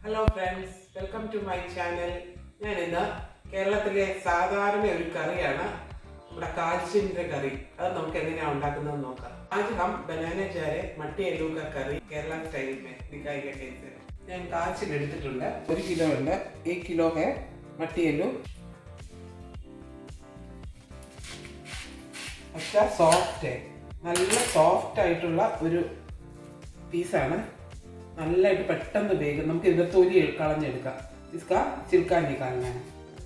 Hello friends, welcome to my channel. ഞാൻ ഇന്ന് കേരളത്തിലെ സാധാരണ ഒരു കറിയാണ് നമ്മുടെ കാച്ചിൻ്റെ കറി. അത് നമുക്ക് എങ്ങനെയാണ് ഉണ്ടാക്കുന്നത് നോക്കാം. आज हम बनाने जा रहे मट्टी आलू का करी केरला स्टाइल में दिखाएगा कैसे. ഞാൻ കാച്ചിൽ എടുത്തിട്ടുണ്ട്. 1 കിലോ ഉണ്ട്. 1 കിലോ है मट्टी आलू. अच्छा सॉफ्ट है, നല്ല സോഫ്റ്റ് ആയിട്ടുള്ള ഒരു പീസാണ്. നല്ലതായിട്ട് പെട്ടെന്ന് വേഗം നമുക്ക് ഇതിൻ്റെ തൊലി കളഞ്ഞെടുക്കാം. ഇസ്ക ചിൽക്കാൻ നിൽക്കാൻ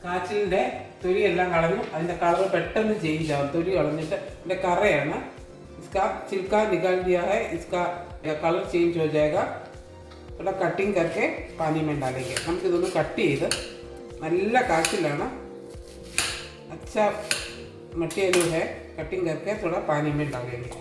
കാച്ചിലിൻ്റെ തൊലി എല്ലാം കളഞ്ഞു. അതിൻ്റെ കളർ പെട്ടെന്ന് ചേഞ്ച് ആവും. തൊലി കളഞ്ഞിട്ട് ഇതിൻ്റെ കറയാണ്. इसका छिलका निकाल दिया है, इसका कलर चेंज हो जाएगा. थोड़ा कटिंग करके पानी में डालेंगे. നമുക്ക് ഇതൊന്ന് കട്ട് ചെയ്ത് നല്ല കാച്ചിലാണ്. अच्छा मट्टी आलू है, कटिंग करके थोड़ा पानी में डालेंगे.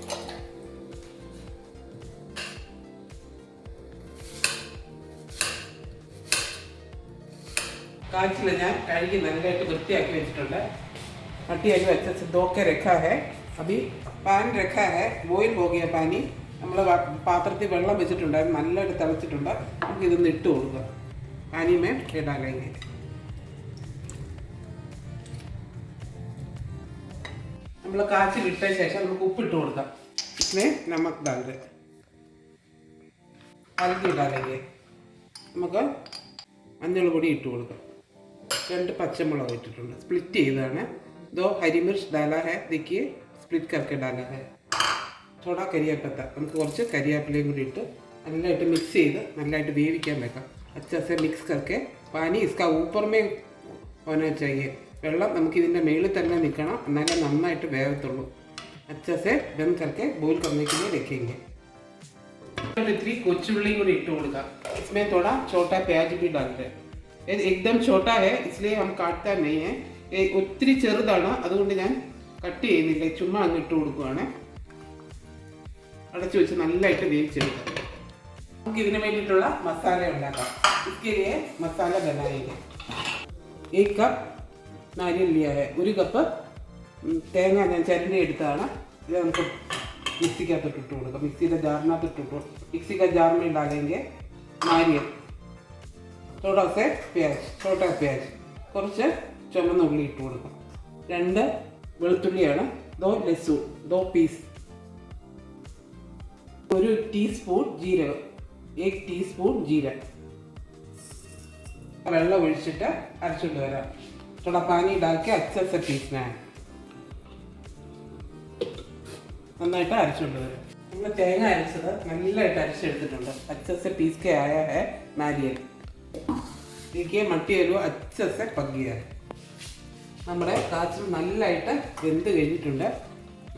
കാച്ചിൽ ഞാൻ കഴുകി നല്ലതായിട്ട് വൃത്തിയാക്കി വെച്ചിട്ടുണ്ട്. मट्टी आलू अच्छे से धो के रखा है. अभी പാൻ रखा है, ബോയിൽ हो गया पानी. നമ്മൾ പാത്രത്തിൽ വെള്ളം വെച്ചിട്ടുണ്ടായിരുന്നു, നല്ലതായിട്ട് തിളച്ചിട്ടുണ്ട്. നമുക്ക് ഇതൊന്ന് ഇട്ട് കൊടുക്കുക. पानी में डालेंगे. നമ്മൾ കാച്ചിൽ ഇട്ട ശേഷം നമുക്ക് ഉപ്പിട്ട് കൊടുക്കാം. इसमें नमक डाल दे, हल्दी डालेंगे. നമുക്ക് മഞ്ഞൾ പൊടി ഇട്ട് കൊടുക്കാം. 2 പച്ചമുളക് ഇട്ടിട്ടുണ്ട്, സ്പ്ലിറ്റ് ചെയ്തതാണ്. 2 हरी मिर्च डाला है, देखिए स्प्लिट करके डाला है. थोड़ा കരിയാപ്പത്ത, നമുക്ക് കുറച്ച് കരിയാപ്പിലയും കൂടി ഇട്ട് നല്ലതായിട്ട് മിക്സ് ചെയ്ത് നല്ലതായിട്ട് വേവിക്കാൻ വെക്കാം. अच्छे से मिक्स करके पानी इसका ऊपर में होना चाहिए. വെള്ളം നമുക്ക് ഇതിൻ്റെ മേളിൽ തന്നെ നിൽക്കണം, എന്നാലേ നന്നായിട്ട് വേവത്തുള്ളൂ. अच्छे से बंद करके बॉईल करने के लिए रखेंगे. इतनी कोचुल्ली കൂടി ഇട്ട് കൊടുക്കാം. इसमें थोड़ा छोटा प्याज भी डाल दें. एकदम छोटा है इसलिए हम काटता नहीं है. ഒത്തിരി ചെറുതാണ്, അതുകൊണ്ട് ഞാൻ കട്ട് ചെയ്യുന്നില്ല, ചുമ്മാ അങ്ങ് ഇട്ട് കൊടുക്കുകയാണ്. അടച്ചു വെച്ച് നല്ലതായിട്ട് വേവിച്ചെടുക്കാം. നമുക്ക് ഇതിന് വേണ്ടിയിട്ടുള്ള മസാല ഉണ്ടാക്കാം. इसके लिए मसाला बनाएंगे. 1 कप नारियल लिया है. 1 കപ്പ് തേങ്ങ ഞാൻ ചരണ്ടി എടുത്തതാണ്. ഇത് നമുക്ക് മിക്സിക്കകത്തോട്ട് ഇട്ട് കൊടുക്കാം. മിക്സിയുടെ ജാറിനകത്ത് ഇട്ട് കൊടുക്കും. मिक्सी का जार में डालेंगे नारियल, थोड़ा से प्याज, छोटा प्याज, കുറച്ച് ചുമന്ന ഉള്ളി ഇട്ട് കൊടുക്കാം. 2 വെളുത്തുള്ളിയാണ്. 2 ലഹസൂൻ, 2 പീസ്. 1 ടീസ്പൂൺ ജീരകം, 1 ടീസ്പൂൺ ജീരകം. വെള്ളം ഒഴിച്ചിട്ട് അരച്ചുകൊണ്ട് വരാം. थोड़ा पानी डाल के अच्छे से पीसना है. നന്നായിട്ട് അരച്ചുകൊണ്ട് വരാം. നമ്മൾ തേങ്ങ അരച്ചത് നല്ലതായിട്ട് അരച്ചെടുത്തിട്ടുണ്ട്. अच्छे से पीस के आया है नारियल. देखिए मट्टी आलू अच्छे से पक गया है. നമ്മുടെ കാച്ചിൽ നല്ലതായിട്ട് വെന്ത് കഴിഞ്ഞിട്ടുണ്ട്.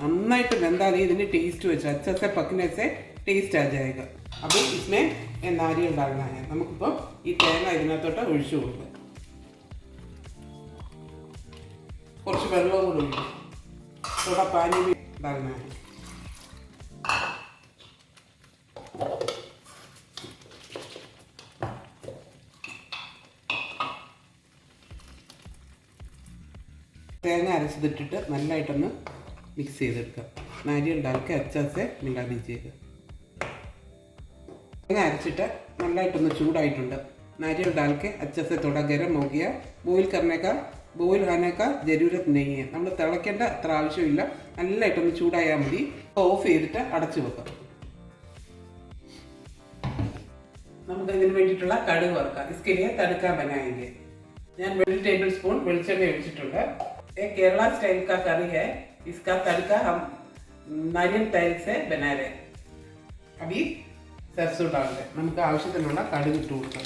നന്നായിട്ട് വെന്താൽ ഇതിന് ടേസ്റ്റ് വെച്ച് अच्छे से पकने से टेस्ट आ जाएगा. അപ്പോൾ इसमें नारियल डालना है. നമുക്കിപ്പോൾ ഈ തേങ്ങ ഇതിനകത്തോട്ട് ഒഴിച്ചു കൊടുക്കാം. കുറച്ച് വെള്ളവും കൂടി ഒഴിക്കും. थोड़ा पानी भी डालना है. തേങ്ങ അരച്ചതിട്ടിട്ട് നല്ലതായിട്ടൊന്ന് മിക്സ് ചെയ്തെടുക്കുക. നാരിयल डाल के अच्छे से मिला दीजिएगा. തേങ്ങ അരച്ചിട്ട് നല്ലതായിട്ടൊന്ന് ചൂടായിട്ടുണ്ട്. नारियल डाल के अच्छे से थोड़ा गर्म हो गया. ബോയിൽ ആനെ കാ ജരൂരത്ത് നെയ്യ്. നമ്മൾ തിളയ്ക്കേണ്ട അത്ര ആവശ്യമില്ല, നല്ലതായിട്ടൊന്ന് ചൂടായാൽ മതി. ഓഫ് ചെയ്തിട്ട് അടച്ചു വെക്കാം. നമുക്ക് ഇതിന് വേണ്ടിയിട്ടുള്ള കടുക് വറുക്കാം. इसके लिए तड़का बनाएंगे. ഞാൻ 1 ടേബിൾ സ്പൂൺ വെളിച്ചെണ്ണ ഒഴിച്ചിട്ടുണ്ട്. ये केरला स्टाइल का करी है. इसका तड़का हम नारियल तेल से बना रहे. अभी सरसों डाल दें. നമുക്ക് ആവശ്യത്തിനുള്ള കടുക് ഇട്ട് കൊടുക്കാം.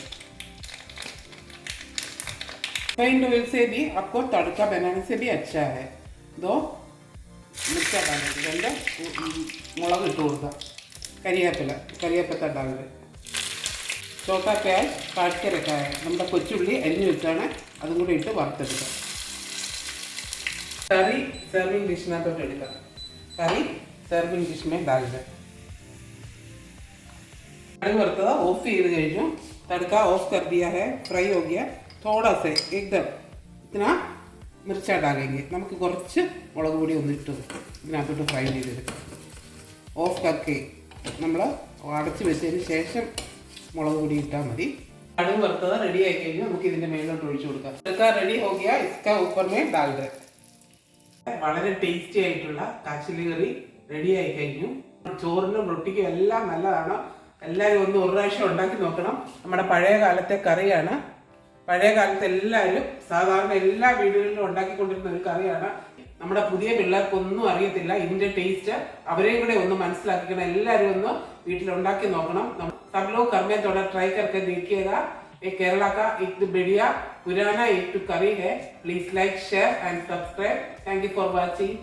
रिफाइंड ऑयल से भी आपको तड़का बनाने से भी अच्छा है. 2 मिर्चा डालेंगे. 2 മുളക് ഇട്ട് കൊടുക്കാം. കരിയാപ്പത്ത डाल दें. छोटा प्याज काट के रखा है. നമ്മുടെ കൊച്ചുള്ളി അരിഞ്ഞു വെച്ചാണ്, അതും കൂടി ഇട്ട് വറുത്തെടുക്കാം. करी सर्विंग डिश में എടുക്കാം. करी सर्विंग डिश में डाल दें. कड़ी वरता ऑफ ചെയ്ത് കഴിഞ്ഞു. तड़का ऑफ कर दिया है, फ्राई हो गया. थोड़ा से एकदम इतना मिर्चा डालेंगे. നമുക്ക് കുറച്ച് മുളക് പൊടി ഒന്നിട്ട് ഇതിനകത്തോട്ട് ഫ്രൈ ചെയ്തെടുക്കാം. ഓഫ് करके നമ്മൾ അടച്ചു വെച്ചതിന് ശേഷം മുളക് പൊടി ഇട്ടാൽ മതി. കടുക് വറുത്തത് റെഡി ആയി കഴിഞ്ഞു നമുക്ക് ഇതിന്റെ മേലോട്ട് ഒഴിച്ചു കൊടുക്കാം. ഇതൊക്കെ റെഡി ഹോ ഗയാ ഇസ്കാ ഊപ്പർ മേ ഡാൽ ദേ. വളരെ ടേസ്റ്റി ആയിട്ടുള്ള കാച്ചിലി കറി റെഡി ആയി കഴിഞ്ഞു. ചോറിനും റൊട്ടിക്കും എല്ലാം നല്ലതാണ്. എല്ലാവരും ഒന്ന് ഒരു പ്രാവശ്യം ഉണ്ടാക്കി നോക്കണം. നമ്മുടെ പഴയ കാലത്തെ കറിയാണ്. പഴയ കാലത്ത് എല്ലാവരും സാധാരണ എല്ലാ വീടുകളിലും ഉണ്ടാക്കിക്കൊണ്ടിരുന്ന ഒരു കറിയാണ്. നമ്മുടെ പുതിയ പിള്ളേർക്കൊന്നും അറിയത്തില്ല ഇതിന്റെ ടേസ്റ്റ്. അവരെയും കൂടെ ഒന്ന് മനസ്സിലാക്കിക്കണം. എല്ലാവരും ഒന്ന് വീട്ടിൽ ഉണ്ടാക്കി നോക്കണം. सब लोग घर में थोड़ा ट्राई करके देखिएगा. ये केरला का एक बढ़िया पुराना एक करी है. Please like share and subscribe. Thank you for watching.